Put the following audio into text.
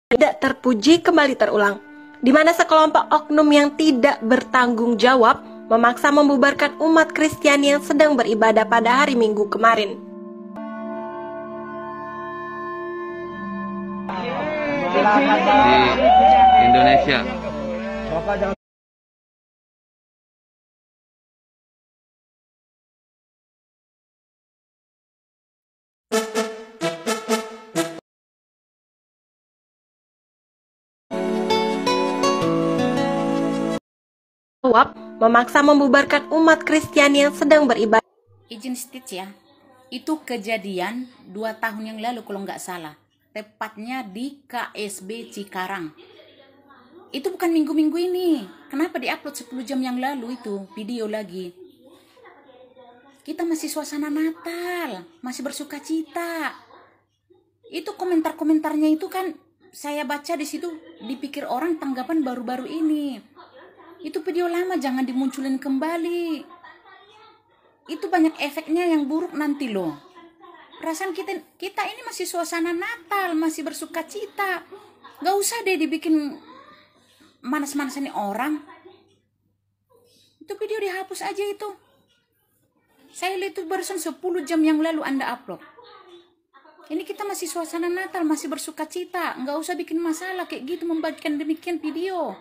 Tidak terpuji kembali terulang, di mana sekelompok oknum yang tidak bertanggung jawab memaksa membubarkan umat Kristiani yang sedang beribadah pada hari Minggu kemarin. Di Indonesia. Memaksa membubarkan umat Kristiani yang sedang beribadah. Izin stitch ya, itu kejadian 2 tahun yang lalu kalau nggak salah, tepatnya di KSB Cikarang. Itu bukan minggu-minggu ini. Kenapa diupload 10 jam yang lalu itu video lagi? Kita masih suasana Natal, masih bersuka cita. Itu komentar-komentarnya itu kan saya baca di situ, dipikir orang tanggapan baru-baru ini. Itu video lama, jangan dimunculin kembali. Itu banyak efeknya yang buruk nanti loh. Perasaan kita ini masih suasana Natal, masih bersuka cita. Gak usah deh dibikin manas-manasin orang. Itu video dihapus aja itu. Saya lihat itu barusan 10 jam yang lalu Anda upload. Ini kita masih suasana Natal, masih bersuka cita. Gak usah bikin masalah kayak gitu membagikan demikian video.